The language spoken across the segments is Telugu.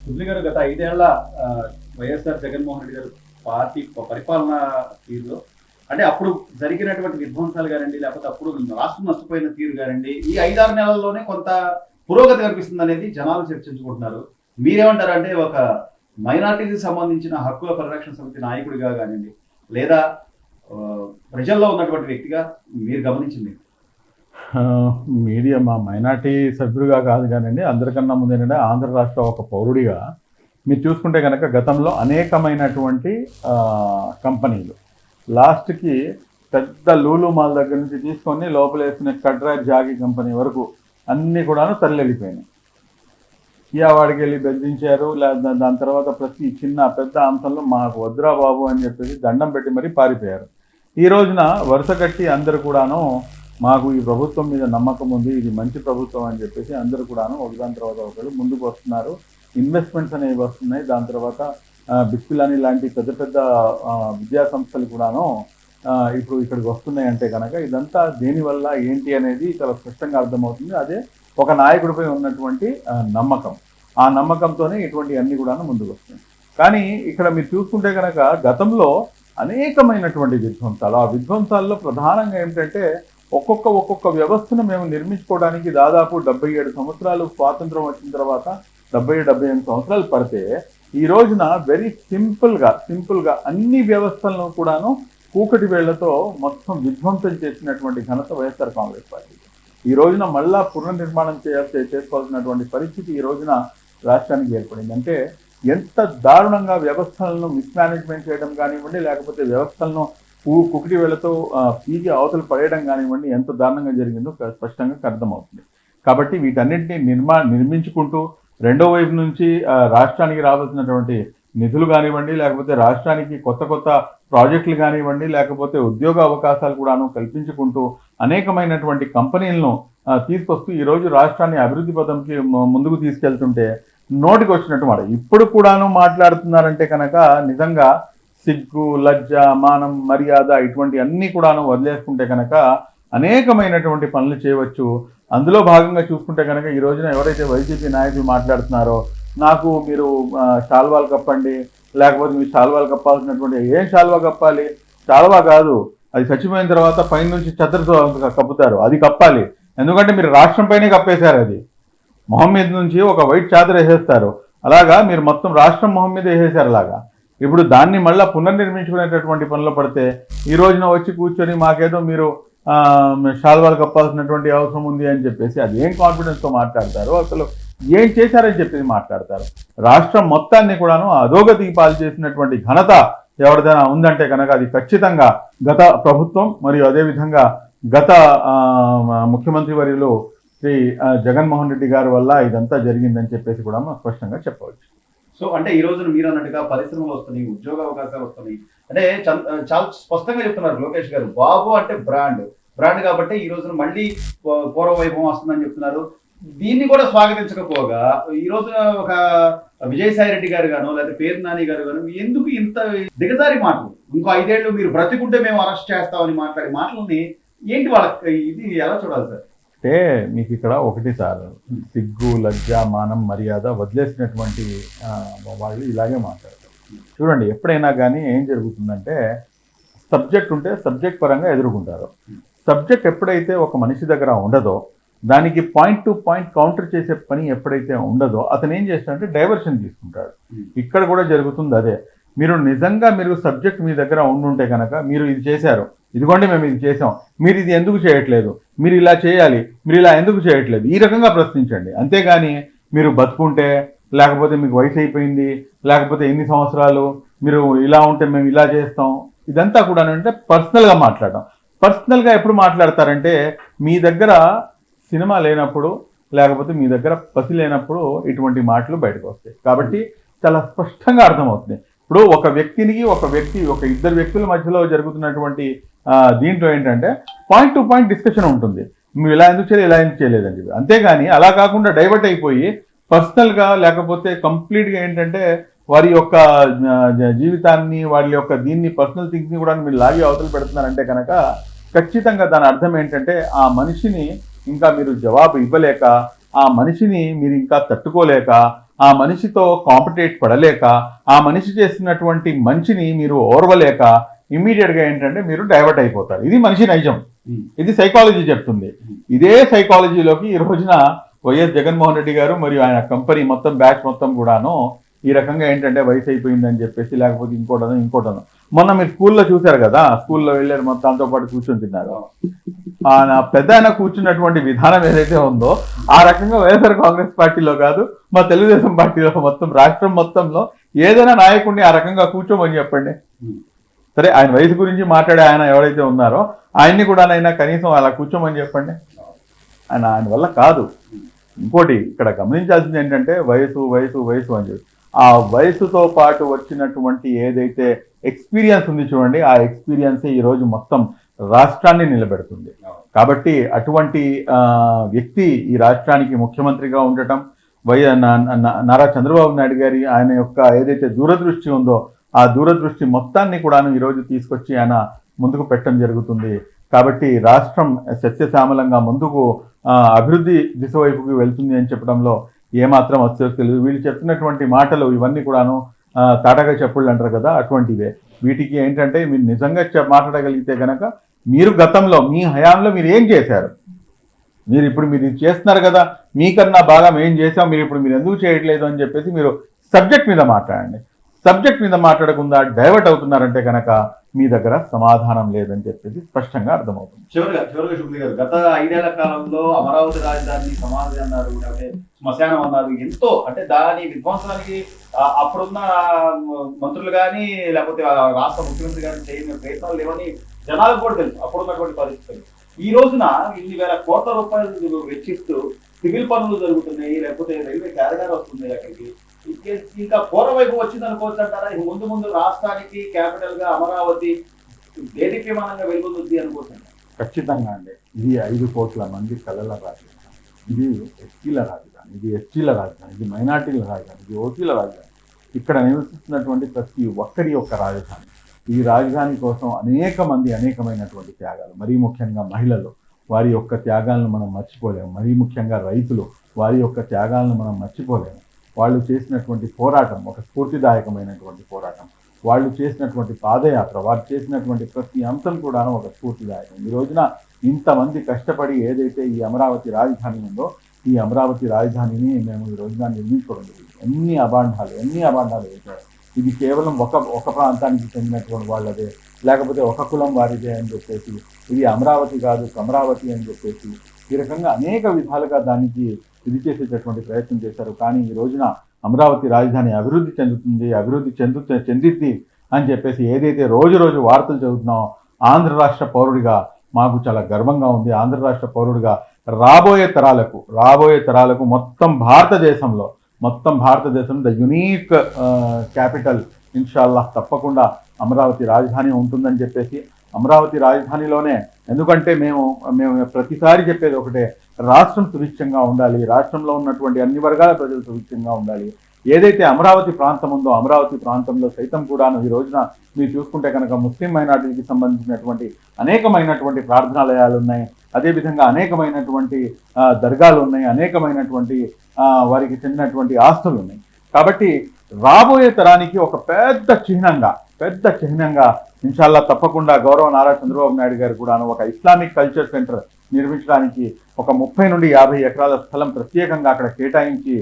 సుబ్లి గారు గత 5 ఏళ్ల వైఎస్ఆర్ జగన్మోహన్ రెడ్డి గారు పార్టీ పరిపాలన తీరులో అంటే అప్పుడు జరిగినటువంటి విధ్వంసాలు గారండి, లేకపోతే అప్పుడు రాష్ట్రం నష్టపోయిన తీరు గారండి, ఈ 5-6 నెలల్లోనే కొంత పురోగతి కనిపిస్తుంది అనేది జనాలు చర్చించుకుంటున్నారు. మీరేమంటారు? అంటే ఒక మైనార్టీకి సంబంధించిన హక్కుల పరిరక్షణ సమితి నాయకుడిగా కానివ్వండి, లేదా ప్రజల్లో ఉన్నటువంటి వ్యక్తిగా మీరు గమనించింది. మీడియా మా మైనార్టీ సభ్యుడిగా కాదు కానండి, అందరికన్నా ముందు ఏంటంటే ఆంధ్ర రాష్ట్ర ఒక పౌరుడిగా మీరు చూసుకుంటే కనుక గతంలో అనేకమైనటువంటి కంపెనీలు లాస్ట్కి పెద్ద లూలు మాల్ దగ్గర నుంచి తీసుకొని లోపల వేసిన కడ్రా జాగి కంపెనీ వరకు అన్నీ కూడాను తరలిపోయినాయి. వాడికి వెళ్ళి బెదిరించారు, లేదా దాని తర్వాత ప్రతి చిన్న పెద్ద అంశంలో మాకు వద్దురా బాబు అని చెప్పేసి దండం పెట్టి మరీ పారిపోయారు. ఈ రోజున వరుస కట్టి అందరు కూడాను మాకు ఈ ప్రభుత్వం మీద నమ్మకం ఉంది, ఇది మంచి ప్రభుత్వం అని చెప్పేసి అందరూ కూడాను ఒకదాని తర్వాత ఒకరు ముందుకు వస్తున్నారు. ఇన్వెస్ట్మెంట్స్ అనేవి వస్తున్నాయి. దాని తర్వాత బిస్పిల్ లాంటి పెద్ద పెద్ద విద్యా సంస్థలు కూడాను ఇప్పుడు ఇక్కడికి వస్తున్నాయి. అంటే కనుక ఇదంతా దేనివల్ల ఏంటి అనేది చాలా స్పష్టంగా అర్థమవుతుంది. అదే ఒక నాయకుడిపై ఉన్నటువంటి నమ్మకం. ఆ నమ్మకంతోనే ఇటువంటి అన్ని కూడాను ముందుకు వస్తున్నాయి. కానీ ఇక్కడ మీరు చూసుకుంటే కనుక గతంలో అనేకమైనటువంటి విధ్వంసాలు, ఆ విధ్వంసాల్లో ప్రధానంగా ఏమిటంటే ఒక్కొక్క వ్యవస్థను మేము నిర్మించుకోవడానికి దాదాపు 77 సంవత్సరాలు స్వాతంత్రం వచ్చిన తర్వాత 70-78 సంవత్సరాలు పడితే ఈ రోజున వెరీ సింపుల్గా అన్ని వ్యవస్థలను కూడాను కూకటి వేళ్లతో మొత్తం విధ్వంసం చేసినటువంటి ఘనత వైఎస్ఆర్ కాంగ్రెస్ పార్టీ. ఈ రోజున మళ్ళా పునర్నిర్మాణం చేసుకోవాల్సినటువంటి పరిస్థితి ఈ రోజున రాష్ట్రానికి ఏర్పడింది. అంటే ఎంత దారుణంగా వ్యవస్థలను మిస్మేనేజ్మెంట్ చేయడం కానివ్వండి, లేకపోతే వ్యవస్థలను కుకిటి వేళ్లతో పీకి అవతలు పడేయడం కానివ్వండి, ఎంత దారుణంగా జరిగిందో స్పష్టంగా అర్థమవుతుంది. కాబట్టి వీటన్నింటినీ నిర్మించుకుంటూ రెండో వైపు నుంచి రాష్ట్రానికి రావాల్సినటువంటి నిధులు కానివ్వండి, లేకపోతే రాష్ట్రానికి కొత్త ప్రాజెక్టులు కానివ్వండి, లేకపోతే ఉద్యోగ అవకాశాలు కూడాను కల్పించుకుంటూ అనేకమైనటువంటి కంపెనీలను తీసుకొస్తూ ఈరోజు రాష్ట్రాన్ని అభివృద్ధి పదంకి ముందుకు తీసుకెళ్తుంటే నోటికి వచ్చినట్టు మాట ఇప్పుడు కూడాను మాట్లాడుతున్నారంటే కనుక నిజంగా సిగ్గు, లజ్జ, మానం, మర్యాద ఇటువంటి అన్నీ కూడాను వదిలేసుకుంటే కనుక అనేకమైనటువంటి పనులు చేయవచ్చు. అందులో భాగంగా చూసుకుంటే కనుక ఈ రోజున ఎవరైతే వైసీపీ నాయకులు మాట్లాడుతున్నారో నాకు మీరు శాల్వాలు కప్పండి, లేకపోతే మీరు శాల్వాలు కప్పాల్సినటువంటి ఏం శాల్వా కప్పాలి? శాల్వా కాదు, అది చచ్చిపోయిన తర్వాత పైన నుంచి చద్దరుతో కప్పుతారు, అది కప్పాలి. ఎందుకంటే మీరు రాష్ట్రం పైనే కప్పేశారు. అది మొహం మీద నుంచి ఒక వైట్ చాదర్ వేసేస్తారు, అలాగా మీరు మొత్తం రాష్ట్రం మొహం మీద వేసేశారు. అలాగా ఇప్పుడు దాన్ని మళ్ళీ పునర్నిర్మించుకునేటటువంటి పనులు పడితే ఈ రోజున వచ్చి కూర్చొని మాకేదో మీరు శాల్వాలు కప్పాల్సినటువంటి అవసరం ఉంది అని చెప్పేసి అది ఏం కాన్ఫిడెన్స్తో మాట్లాడతారు? అసలు ఏం చేశారని చెప్పేసి మాట్లాడతారు. రాష్ట్రం మొత్తాన్ని కూడాను అధోగతికి పాలు చేసినటువంటి ఘనత ఎవరిదైనా ఉందంటే కనుక అది ఖచ్చితంగా గత ప్రభుత్వం మరియు అదేవిధంగా గత ముఖ్యమంత్రి వర్యులు శ్రీ జగన్మోహన్ రెడ్డి గారి వల్ల ఇదంతా జరిగిందని చెప్పేసి కూడా మనం స్పష్టంగా చెప్పవచ్చు. సో అంటే ఈ రోజున మీరు అన్నట్టుగా పరిశ్రమలు వస్తున్నాయి, ఉద్యోగ అవకాశాలు వస్తున్నాయి. అంటే చాలా స్పష్టంగా చెప్తున్నారు లోకేష్ గారు. బాబు అంటే బ్రాండ్ కాబట్టి ఈ రోజున మళ్ళీ పూర్వ వైభవం వస్తుందని చెప్తున్నారు. దీన్ని కూడా స్వాగతించకపోగా ఈ రోజున ఒక విజయసాయి రెడ్డి గారు గాను, లేదా పేరు నాని గారు గాను ఎందుకు ఇంత దిగజారి మాటలు, ఇంకో 5 ఏళ్ళు మీరు బ్రతికుంటే మేము అరెస్ట్ చేస్తామని మాట్లాడే మాటలని ఏంటి వాళ్ళకి? ఇది ఎలా చూడాలి సార్? అంటే మీకు ఇక్కడ ఒకటి సార్, సిగ్గు, లజ్జ, మానం, మర్యాద వదిలేసినటువంటి వాళ్ళు ఇలాగే మాట్లాడతారు. చూడండి, ఎప్పుడైనా కానీ ఏం జరుగుతుందంటే సబ్జెక్ట్ ఉంటే సబ్జెక్ట్ పరంగా ఎదుర్కొంటారు. సబ్జెక్ట్ ఎప్పుడైతే ఒక మనిషి దగ్గర ఉండదో, దానికి పాయింట్ టు పాయింట్ కౌంటర్ చేసే పని ఎప్పుడైతే ఉండదో అతను ఏం చేస్తాడంటే డైవర్షన్ తీసుకుంటాడు. ఇక్కడ కూడా జరుగుతుంది అదే. మీరు నిజంగా మీరు సబ్జెక్ట్ మీ దగ్గర ఉండుంటే కనుక మీరు ఇది చేశారు, ఇదిగోండి మేము ఇది చేసాం, మీరు ఇది ఎందుకు చేయట్లేదు, మీరు ఇలా చేయాలి, మీరు ఇలా ఎందుకు చేయట్లేదు, ఈ రకంగా ప్రశ్నించండి. అంతేగాని మీరు బతుకుంటే, లేకపోతే మీకు వయసు అయిపోయింది, లేకపోతే ఎన్ని సంవత్సరాలు, మీరు ఇలా ఉంటే మేము ఇలా చేస్తాం, ఇదంతా కూడా అంటే పర్సనల్గా మాట్లాడడం. పర్సనల్గా ఎప్పుడు మాట్లాడతారంటే మీ దగ్గర సినిమా లేనప్పుడు, లేకపోతే మీ దగ్గర పసి లేనప్పుడు ఇటువంటి మాటలు బయటకు వస్తాయి. కాబట్టి చాలా స్పష్టంగా అర్థమవుతుంది. ఇప్పుడు ఒక ఇద్దరు వ్యక్తుల మధ్యలో జరుగుతున్నటువంటి దీంట్లో ఏంటంటే పాయింట్ టు పాయింట్ డిస్కషన్ ఉంటుంది. నువ్వు ఇలా ఎందుకు చేయలేదు, ఇలా ఎందుకు చేయలేదని చెప్పి. అంతేగాని అలా కాకుండా డైవర్ట్ అయిపోయి పర్సనల్గా, లేకపోతే కంప్లీట్గా ఏంటంటే వారి యొక్క జీవితాన్ని, వారి యొక్క దీన్ని పర్సనల్ థింగ్స్ని కూడా మీరు లాగి అవతలు పెడుతున్నారంటే కనుక ఖచ్చితంగా దాని అర్థం ఏంటంటే ఆ మనిషిని ఇంకా మీరు జవాబు ఇవ్వలేక ఆ మనిషిని మీరు ఇంకా తట్టుకోలేక, ఆ మనిషితో కాంపిటేట్ పడలేక, ఆ మనిషి చేస్తున్నటువంటి మంచిని మీరు ఓర్వలేక ఇమ్మీడియట్గా ఏంటంటే మీరు డైవర్ట్ అయిపోతారు. ఇది మనిషి నైజం, ఇది సైకాలజీ చెప్తుంది. ఇదే సైకాలజీలోకి ఈ రోజున వైఎస్ జగన్మోహన్ రెడ్డి గారు మరియు ఆయన కంపెనీ మొత్తం బ్యాచ్ మొత్తం కూడాను ఈ రకంగా ఏంటంటే వయసు అయిపోయిందని చెప్పేసి, లేకపోతే ఇంకోటను మొన్న మీరు స్కూల్లో చూశారు కదా, స్కూల్లో వెళ్ళారు మొత్తం దాంతో పాటు కూర్చొని తిన్నారు. ఆయన పెద్ద ఆయన కూర్చున్నటువంటి విధానం ఏదైతే ఉందో ఆ రకంగా వైఎస్ఆర్ కాంగ్రెస్ పార్టీలో కాదు, మా తెలుగుదేశం పార్టీలో మొత్తం రాష్ట్రం మొత్తంలో ఏదైనా నాయకుడిని ఆ రకంగా కూర్చోమని చెప్పండి. సరే, ఆయన వయసు గురించి మాట్లాడే ఆయన ఎవరైతే ఉన్నారో ఆయన్ని కూడా అయినా కనీసం అలా కూర్చోమని చెప్పండి. ఆయన వల్ల కాదు. ఇంకోటి ఇక్కడ గమనించాల్సింది ఏంటంటే వయసు వయసు వయసు అని చెప్పి, ఆ వయసుతో పాటు వచ్చినటువంటి ఏదైతే ఎక్స్పీరియన్స్ ఉంది చూడండి, ఆ ఎక్స్పీరియన్సే ఈరోజు మొత్తం రాష్ట్రాన్ని నిలబెడుతుంది. కాబట్టి అటువంటి వ్యక్తి ఈ రాష్ట్రానికి ముఖ్యమంత్రిగా ఉండటం, నారా చంద్రబాబు నాయుడు గారి ఆయన యొక్క ఏదైతే దూరదృష్టి ఉందో ఆ దూరదృష్టి మొత్తాన్ని కూడాను ఈరోజు తీసుకొచ్చి ఆయన ముందుకు పెట్టడం జరుగుతుంది. కాబట్టి రాష్ట్రం సస్యశ్యామలంగా ముందుకు అభివృద్ధి దిశ వైపుకి వెళ్తుంది అని చెప్పడంలో ఏమాత్రం అస్సలు తెలియదు. వీళ్ళు చెప్తున్నటువంటి మాటలు ఇవన్నీ కూడాను తాటగా చెప్పుళ్ళు అంటారు కదా, అటువంటివే. వీటికి ఏంటంటే మీరు నిజంగా మాట్లాడగలిగితే కనుక మీరు గతంలో మీ హయాంలో మీరు ఏం చేశారు, మీరు చేస్తున్నారు కదా, మీకన్నా బాగా మేము చేసాం, మీరు ఎందుకు చేయట్లేదు అని చెప్పేసి మీరు సబ్జెక్ట్ మీద మాట్లాడండి. సబ్జెక్ట్ మీద మాట్లాడకుండా డైవర్ట్ అవుతున్నారంటే కనుక మీ దగ్గర సమాధానం లేదని చెప్పేసి స్పష్టంగా అర్థమవుతుంది. చివరిగా శుభ్రి గారు, గత 5 ఏళ్ల కాలంలో అమరావతి రాజధాని సమాధి అన్నారు, లేకపోతే శ్మశానం అన్నారు, ఎంతో అంటే దాని విధ్వంసానికి అప్పుడున్న మంత్రులు కానీ లేకపోతే రాష్ట్ర ముఖ్యమంత్రి కానీ చేయని ప్రయత్నాలు లేవని జనాలకు కూడా తెలుసు అప్పుడున్నటువంటి పరిస్థితులు. ఈ రోజున ఇన్ని వేల కోట్ల రూపాయలు వెచ్చిస్తూ సివిల్ పనులు జరుగుతున్నాయి, లేకపోతే రైల్వే క్యారిడార్ వస్తుంది అక్కడికి, ఇంకా పూర్వవైపు వచ్చింది అనుకోవచ్చు అంటారా? ముందు రాష్ట్రానికి క్యాపిటల్ గా అమరావతి దేదీప్యమానంగా వెలుగొందుద్ది అనుకోవచ్చు. ఖచ్చితంగా అండి. ఇది 5 కోట్ల మంది కళల రాజధాని, ఇది ఎస్టీల రాజధాని, ఇది ఎస్టీల రాజధాని, ఇది మైనార్టీల రాజధాని, ఇది ఓసీల రాజధాని. ఇక్కడ నివసిస్తున్నటువంటి ప్రతి ఒక్కరి యొక్క రాజధాని. ఈ రాజధాని కోసం అనేకమైనటువంటి త్యాగాలు, మరీ ముఖ్యంగా మహిళలు, వారి యొక్క త్యాగాలను మనం మర్చిపోలేము. మరీ ముఖ్యంగా రైతులు, వారి యొక్క త్యాగాలను మనం మర్చిపోలేము. వాళ్ళు చేసినటువంటి పోరాటం ఒక స్ఫూర్తిదాయకమైనటువంటి పోరాటం. వాళ్ళు చేసినటువంటి పాదయాత్ర, వారు చేసినటువంటి ప్రతి అంశం కూడా ఒక స్ఫూర్తిదాయకం. ఈ రోజున ఇంతమంది కష్టపడి ఏదైతే ఈ అమరావతి రాజధాని ఉందో, ఈ అమరావతి రాజధానిని మేము ఈ రోజున నిర్మించుకోవడం జరిగింది. ఎన్ని అభాండాలు వేశారు. ఇది కేవలం ఒక ప్రాంతానికి చెందినటువంటి వాళ్ళదే, లేకపోతే ఒక కులం వారిదే అని చెప్పేసి, ఇది అమరావతి కాదు కమరావతి అని చెప్పేసి ఈ రకంగా అనేక విధాలుగా దానికి ఇది చేసేటటువంటి ప్రయత్నం చేశారు. కానీ ఈ రోజున అమరావతి రాజధాని అభివృద్ధి చెందిద్ది అని చెప్పేసి ఏదైతే రోజు వార్తలు చదువుతున్నామో, ఆంధ్ర రాష్ట్ర పౌరుడిగా మాకు చాలా గర్వంగా ఉంది. ఆంధ్ర రాష్ట్ర పౌరుడిగా రాబోయే తరాలకు మొత్తం భారతదేశంలో ద యునీక్ క్యాపిటల్ ఇన్షాల్లాహ్ తప్పకుండా అమరావతి రాజధాని ఉంటుందని చెప్పేసి, అమరావతి రాజధానిలోనే, ఎందుకంటే మేము ప్రతిసారి చెప్పేది ఒకటే, రాష్ట్రం సుభిక్షంగా ఉండాలి, రాష్ట్రంలో ఉన్నటువంటి అన్ని వర్గాల ప్రజలు సుభిక్షంగా ఉండాలి. ఏదైతే అమరావతి ప్రాంతం ఉందో అమరావతి ప్రాంతంలో సైతం కూడాను ఈ రోజున మీరు చూసుకుంటే కనుక ముస్లిం మైనారిటీకి సంబంధించినటువంటి అనేకమైనటువంటి ప్రార్థనాలయాలు ఉన్నాయి, అదేవిధంగా అనేకమైనటువంటి దర్గాలు ఉన్నాయి, అనేకమైనటువంటి వారికి చెందినటువంటి ఆస్తులు ఉన్నాయి. కాబట్టి రాబోయే తరానికి ఒక పెద్ద చిహ్నంగా ఇన్షాల్లా తప్పకుండా గౌరవ నారా చంద్రబాబు నాయుడు గారు కూడాను ఒక ఇస్లామిక్ కల్చర్ సెంటర్ నిర్మించడానికి ఒక 30 నుండి 50 ఎకరాల స్థలం ప్రత్యేకంగా అక్కడ కేటాయించి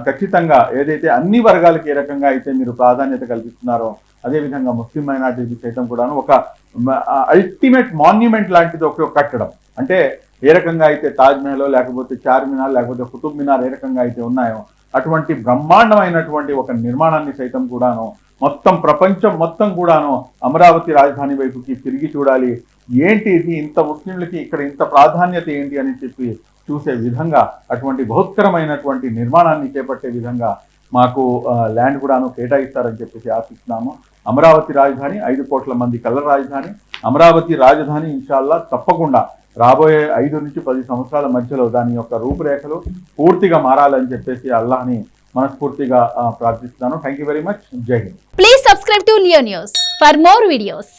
ఖచ్చితంగా ఏదైతే అన్ని వర్గాలకు ఏ రకంగా అయితే మీరు ప్రాధాన్యత కల్పిస్తున్నారో అదేవిధంగా ముస్లిం మైనారిటీకి సైతం కూడాను ఒక అల్టిమేట్ మాన్యుమెంట్ లాంటిది ఒక కట్టడం. అంటే ఏ రకంగా అయితే తాజ్ మహల్ లేకపోతే చార్మినార్ లేకపోతే కుతుబ్ మినార్ ఏ రకంగా అయితే ఉన్నాయో అటువంటి బ్రహ్మాండమైనటువంటి ఒక నిర్మాణాన్ని సైతం కూడాను మొత్తం ప్రపంచం మొత్తం కూడాను అమరావతి రాజధాని వైపుకి తిరిగి చూడాలి. ఏంటి ఇది, ఇంత ముస్లింలకి ఇక్కడ ఇంత ప్రాధాన్యత ఏంటి అని చెప్పి చూసే విధంగా అటువంటి బహుత్కరమైనటువంటి నిర్మాణాన్ని చేపట్టే విధంగా మాకు ల్యాండ్ కూడాను కేటాయిస్తారని చెప్పేసి ఆశిస్తున్నాము. అమరావతి రాజధాని 5 కోట్ల మంది కళ్ళ రాజధాని. అమరావతి రాజధాని ఇన్షాల్లా తప్పకుండా రాబోయే 5 నుంచి 10 సంవత్సరాల మధ్యలో దాని యొక్క రూపురేఖలు పూర్తిగా మారాలని చెప్పేసి అల్లాహ్ని మనస్ఫూర్తిగా ప్రార్థిస్తున్నాను. Thank you very much. జై హింద్. Please subscribe to Leo News for more videos.